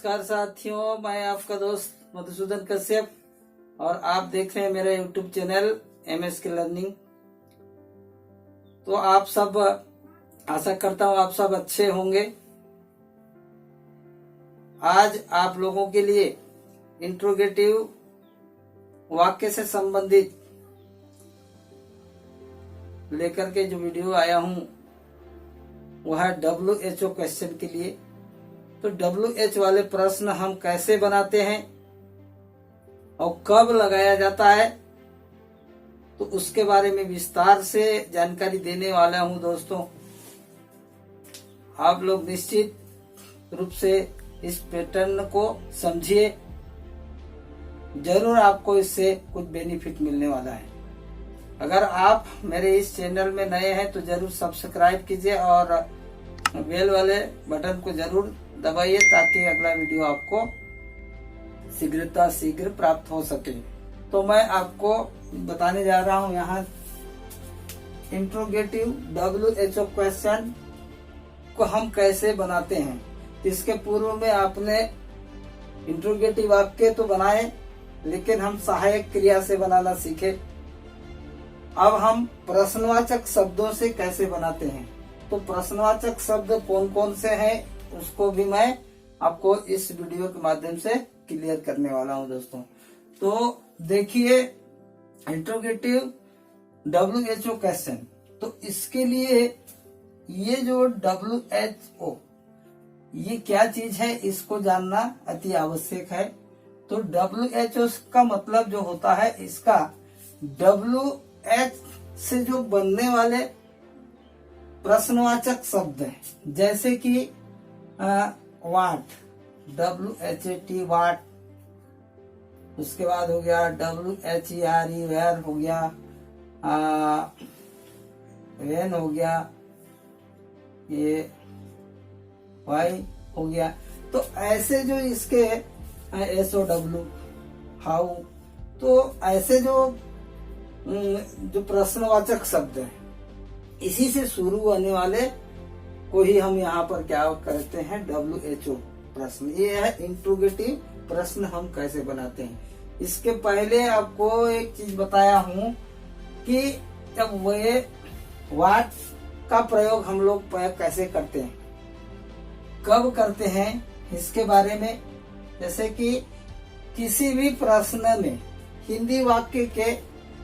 नमस्कार साथियों, मैं आपका दोस्त मधुसूदन कश्यप और आप देख रहे हैं मेरा यूट्यूब चैनल MSK लर्निंग। तो आप सब, आशा करता हूँ आप सब अच्छे होंगे। आज आप लोगों के लिए इंट्रोगेटिव वाक्य से संबंधित लेकर के जो वीडियो आया हूँ वह है WHO क्वेश्चन के लिए। तो WH वाले प्रश्न हम कैसे बनाते हैं और कब लगाया जाता है, तो उसके बारे में विस्तार से जानकारी देने वाला हूं दोस्तों। आप लोग निश्चित रूप से इस पैटर्न को समझिए, जरूर आपको इससे कुछ बेनिफिट मिलने वाला है। अगर आप मेरे इस चैनल में नए हैं तो जरूर सब्सक्राइब कीजिए और बेल वाले बटन को जरूर दबाइए ताकि अगला वीडियो आपको शीघ्र प्राप्त हो सके। तो मैं आपको बताने जा रहा हूं यहाँ इंट्रोगेटिव WHO क्वेश्चन को हम कैसे बनाते हैं। इसके पूर्व में आपने इंट्रोगेटिव वाक्य तो बनाए, लेकिन हम सहायक क्रिया से बनाना सीखे। अब हम प्रश्नवाचक शब्दों से कैसे बनाते हैं, तो प्रश्नवाचक शब्द कौन कौन से हैं उसको भी मैं आपको इस वीडियो के माध्यम से क्लियर करने वाला हूं दोस्तों। तो देखिए, इंट्रोगेटिव WHO क्वेश्चन, तो इसके लिए ये जो WHO ये क्या चीज है इसको जानना अति आवश्यक है। तो WHO का मतलब जो होता है, इसका WH से जो बनने वाले प्रश्नवाचक शब्द है, जैसे कि वाट, WHAT वाट, उसके बाद हो गया WHERE वेयर हो गया, वेन हो गया, ये वाई हो गया। तो ऐसे जो इसके SOW हाउ, तो ऐसे जो प्रश्नवाचक शब्द है इसी से शुरू होने वाले को ही हम यहाँ पर क्या करते हैं, WHO प्रश्न। ये है इंट्रोगेटिव प्रश्न हम कैसे बनाते हैं। इसके पहले आपको एक चीज बताया हूँ कि जब वे व्हाट का प्रयोग हम लोग कैसे करते हैं, कब करते हैं, इसके बारे में। जैसे कि किसी भी प्रश्न में हिंदी वाक्य के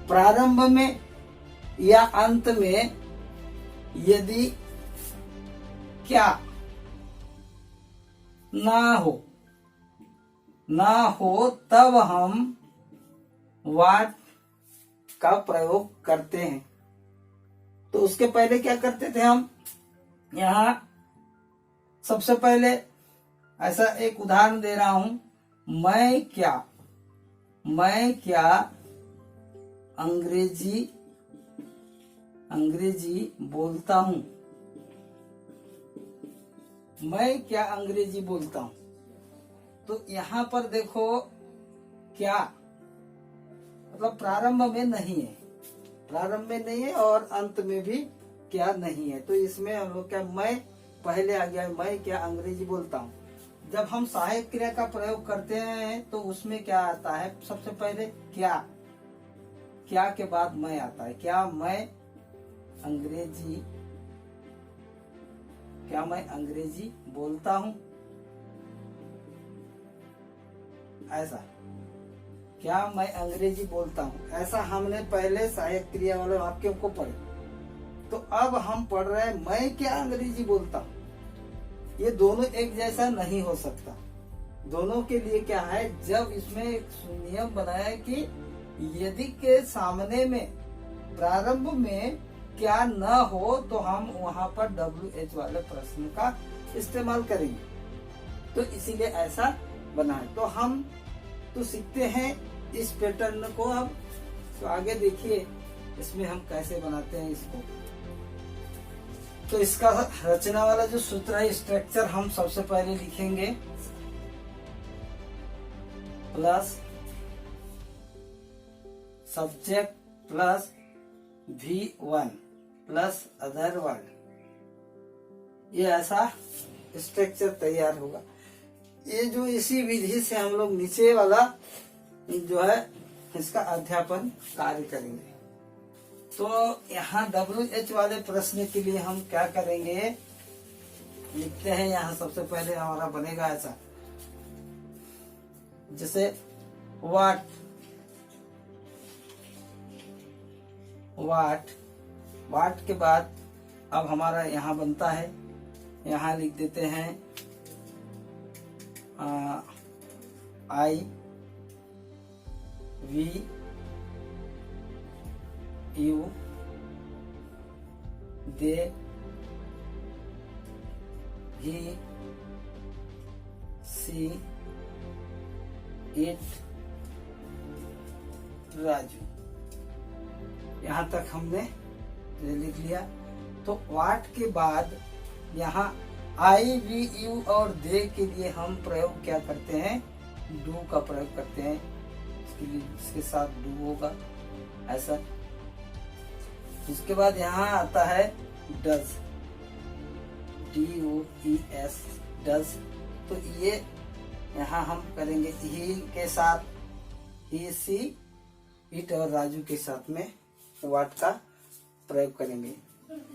प्रारंभ में या अंत में यदि क्या ना हो तब हम व्हाट का प्रयोग करते हैं। तो उसके पहले क्या करते थे हम, यहाँ सबसे पहले ऐसा एक उदाहरण दे रहा हूं, मैं क्या अंग्रेजी बोलता हूं। मैं क्या अंग्रेजी बोलता हूं। तो यहाँ पर देखो, क्या मतलब प्रारंभ में नहीं है और अंत में भी क्या नहीं है। तो इसमें हम लोग क्या, मैं पहले आ गया, मैं क्या अंग्रेजी बोलता हूँ। जब हम सहायक क्रिया का प्रयोग करते हैं तो उसमें क्या आता है, सबसे पहले क्या के बाद मैं आता है। क्या मैं अंग्रेजी बोलता हूँ, ऐसा। क्या मैं अंग्रेजी बोलता हूँ, ऐसा हमने पहले सहायक क्रिया वाले वाक्यों को पढ़े। तो अब हम पढ़ रहे हैं मैं क्या अंग्रेजी बोलता हूँ। ये दोनों एक जैसा नहीं हो सकता। दोनों के लिए क्या है, जब इसमें एक नियम बनाया है कि यदि के सामने में प्रारंभ में क्या न हो तो हम वहां पर WH वाले प्रश्न का इस्तेमाल करेंगे। तो इसीलिए ऐसा बना है। तो हम तो सीखते हैं इस पैटर्न को। अब तो आगे देखिए इसमें हम कैसे बनाते हैं इसको। तो इसका रचना वाला जो सूत्र है, स्ट्रक्चर हम सबसे पहले लिखेंगे, plus subject plus V1 plus other word, ये ऐसा स्ट्रक्चर तैयार होगा। ये जो इसी विधि से हम लोग नीचे वाला जो है इसका अध्यापन कार्य करेंगे। तो यहाँ WH वाले प्रश्न के लिए हम क्या करेंगे, लिखते हैं यहाँ सबसे पहले हमारा बनेगा ऐसा, जैसे वाट के बाद अब हमारा यहाँ बनता है, यहाँ लिख देते हैं I V U they he she it Raju. यहाँ तक हमने लिख लिया। तो वाट के बाद यहाँ आई वी यू और दे के लिए हम प्रयोग क्या करते हैं, डू का प्रयोग करते हैं। इसके साथ डू होगा ऐसा। उसके बाद यहाँ आता है डज, DOES डज। तो ये यहाँ हम करेंगे ही के साथ, ही सी इट और राजू के साथ में वाट का प्रयोग करेंगे।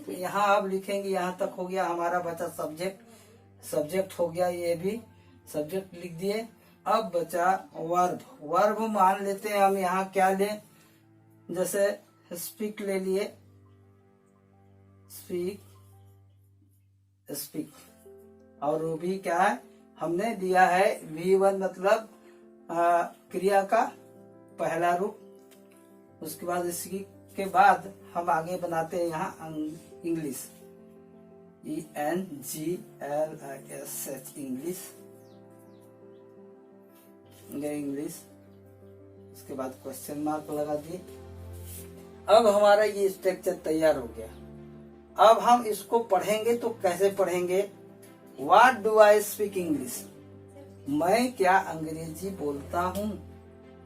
तो यहाँ अब लिखेंगे, यहाँ तक हो गया हमारा बचा सब्जेक्ट हो गया, ये भी सब्जेक्ट लिख दिए। अब बचा वर्ब मान लेते हैं हम। यहाँ क्या लें, जैसे स्पीक ले लिए, स्पीक और वो भी क्या है हमने दिया है V1 मतलब क्रिया का पहला रूप। उसके बाद इसकी के बाद हम आगे बनाते हैं यहाँ इंग्लिश, ENGLISH इंग्लिश। उसके बाद क्वेश्चन मार्क लगा दिए। अब हमारा ये स्ट्रक्चर तैयार हो गया। अब हम इसको पढ़ेंगे तो कैसे पढ़ेंगे, What do I speak English? मैं क्या अंग्रेजी बोलता हूँ।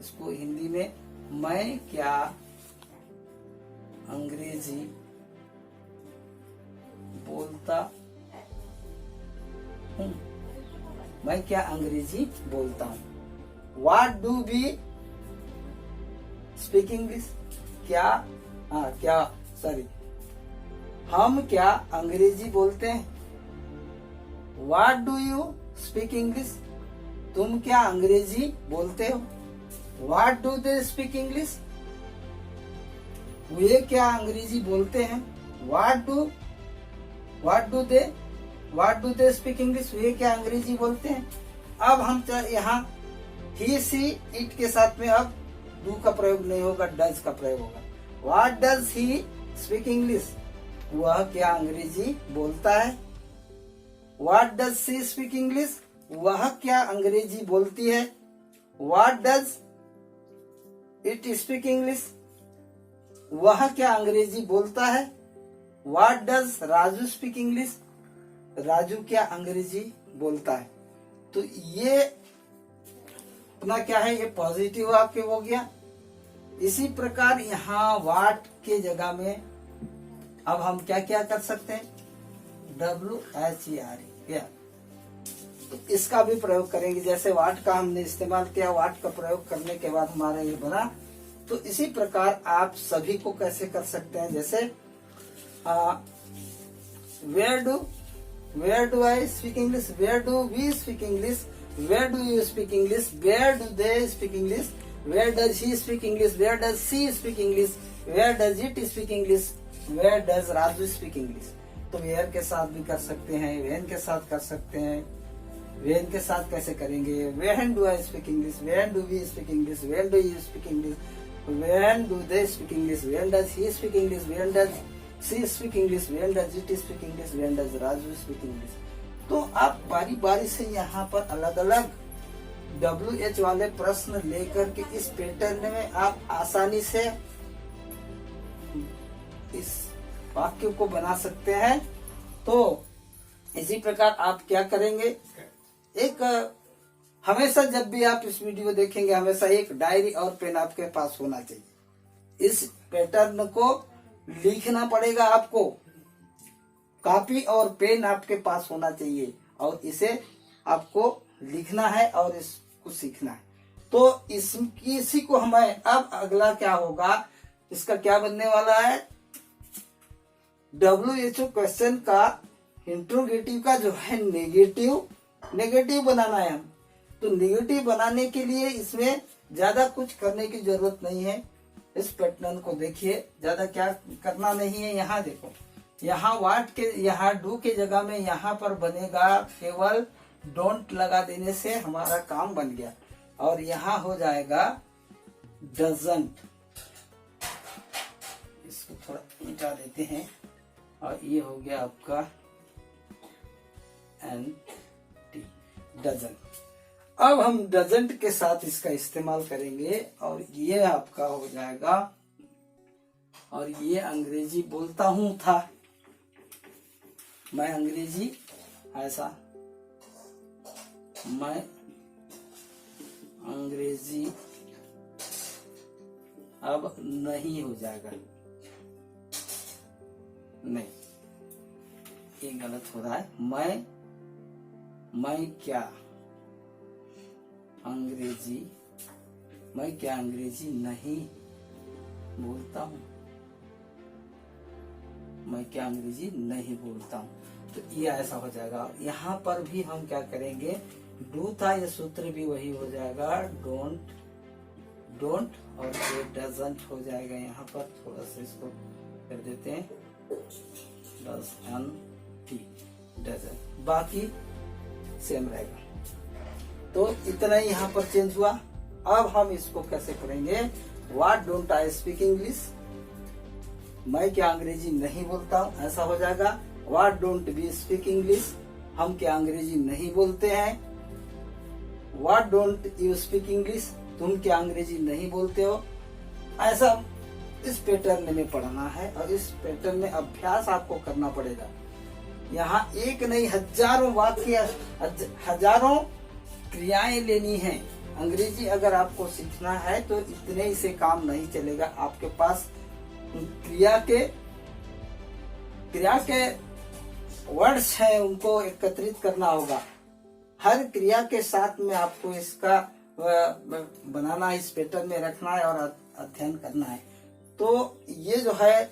इसको हिंदी में मैं क्या अंग्रेजी बोलता हूँ, मैं क्या अंग्रेजी बोलता हूँ। What do we speak English? हम क्या अंग्रेजी बोलते हैं। What do you speak English? तुम क्या अंग्रेजी बोलते हो। What do they speak English? वे क्या अंग्रेजी बोलते हैं। What do they speak English? वे क्या अंग्रेजी बोलते हैं। अब हम यहाँ he she it के साथ में अब do का प्रयोग नहीं होगा, does का प्रयोग होगा। What does he speak English? वह क्या अंग्रेजी बोलता है। What does she speak English? वह क्या अंग्रेजी बोलती है। What does it speak English? वह क्या अंग्रेजी बोलता है। What does Raju speak English? Raju क्या अंग्रेजी बोलता है। तो ये अपना क्या है, ये पॉजिटिव वाक्य हो गया। इसी प्रकार यहाँ वाट के जगह में अब हम क्या क्या कर सकते हैं, WHERE, तो इसका भी प्रयोग करेंगे। जैसे वाट का हमने इस्तेमाल किया, वाट का प्रयोग करने के बाद हमारा ये बना। तो इसी प्रकार आप सभी को कैसे कर सकते हैं, जैसे where do I speak English, where do we speak English, where do you speak English, where do they speak English, where does he speak English, where does she speak English, where does it speak English, where does Raju speak English. तो where के साथ भी कर सकते हैं, when के साथ कर सकते हैं। वेन के साथ कैसे करेंगे, when do I speak English, when do we speak English, when do you speak English, when do they speak English, when does he speak English, when does she speak English, when does it speak English, when does Raju speak English. तो आप बारी बारी से यहाँ पर अलग अलग WH वाले प्रश्न लेकर के इस पैटर्न में आप आसानी से इस वाक्य को बना सकते हैं। तो इसी प्रकार आप क्या करेंगे, एक हमेशा जब भी आप इस वीडियो देखेंगे, हमेशा एक डायरी और पेन आपके पास होना चाहिए। इस पैटर्न को लिखना पड़ेगा आपको, कॉपी और पेन आपके पास होना चाहिए और इसे आपको लिखना है और इसको सीखना है। तो इसी को हमें अब अगला क्या होगा, इसका क्या बनने वाला है, WHO क्वेश्चन का इंट्रोगेटिव का जो है नेगेटिव बनाना है हम। तो नेगेटिव बनाने के लिए इसमें ज्यादा कुछ करने की जरूरत नहीं है। इस पैटर्न को देखिए, ज्यादा क्या करना नहीं है। यहाँ देखो, यहाँ वाट के यहाँ डू के जगह में यहाँ पर बनेगा, केवल डोंट लगा देने से हमारा काम बन गया। और यहाँ हो जाएगा डजंट, इसको थोड़ा मिटा देते हैं, और ये हो गया आपका NT, डजंट। अब हम डजंट के साथ इसका इस्तेमाल करेंगे और ये आपका हो जाएगा, और ये अंग्रेजी बोलता हूं था मैं, अंग्रेजी ऐसा, मैं अंग्रेजी अब नहीं हो जाएगा, नहीं, ये गलत हो रहा है। मैं क्या अंग्रेजी नहीं बोलता हूँ, मैं क्या अंग्रेजी नहीं बोलता हूँ। तो ये ऐसा हो जाएगा। यहाँ पर भी हम क्या करेंगे, डू था, ये सूत्र भी वही हो जाएगा, डोंट और ये डजंट हो जाएगा। यहाँ पर थोड़ा सा इसको कर देते हैं, डजंट, बाकी सेम रहेगा। तो इतना ही यहाँ पर चेंज हुआ। अब हम इसको कैसे करेंगे, what don't I speak English, मैं क्या अंग्रेजी नहीं बोलता हूँ, ऐसा हो जाएगा। What don't we speak English, हम क्या अंग्रेजी नहीं बोलते हैं। What don't you speak English, तुम क्या अंग्रेजी नहीं बोलते हो। ऐसा इस पैटर्न में पढ़ना है, और इस पैटर्न में अभ्यास आपको करना पड़ेगा। यहाँ एक नहीं, हजारों वाक्य, हजारों क्रियाएं लेनी है। अंग्रेजी अगर आपको सीखना है तो इतने ही से काम नहीं चलेगा। आपके पास क्रिया के वर्ड्स हैं, उनको एकत्रित करना होगा। हर क्रिया के साथ में आपको इसका बनाना है, इस पैटर्न में रखना है और अध्ययन करना है। तो ये जो है,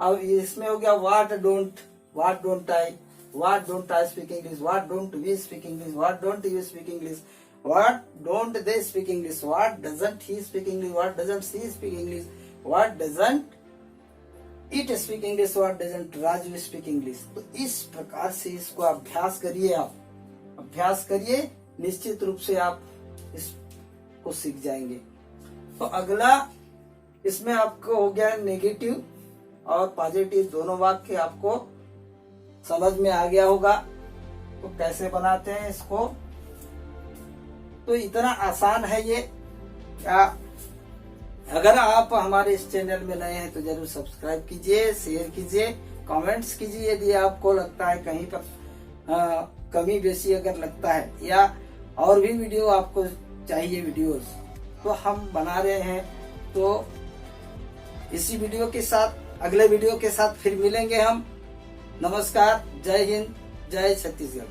अब इसमें हो गया what don't I speak English, what don't we speak English, what don't you speak English, what don't they speak English, what doesn't he speak English, what doesn't she speak English, what doesn't it speak English, what doesn't Raju speak English. तो इस प्रकार से इसको अभ्यास करिए, आप अभ्यास करिए, निश्चित रूप से आप इसको सीख जाएंगे। तो अगला इसमें आपको हो गया नेगेटिव और पॉजिटिव, दोनों वाक्य आपको समझ में आ गया होगा। तो कैसे बनाते हैं इसको, तो इतना आसान है ये। अगर आप हमारे इस चैनल में नए हैं तो जरूर सब्सक्राइब कीजिए, शेयर कीजिए, कमेंट्स कीजिए यदि आपको लगता है कहीं पर कमी बेसी अगर लगता है, या और भी वीडियो आपको चाहिए वीडियोस, तो हम बना रहे हैं। तो इसी वीडियो के साथ, अगले वीडियो के साथ फिर मिलेंगे हम। नमस्कार, जय हिंद, जय छत्तीसगढ़।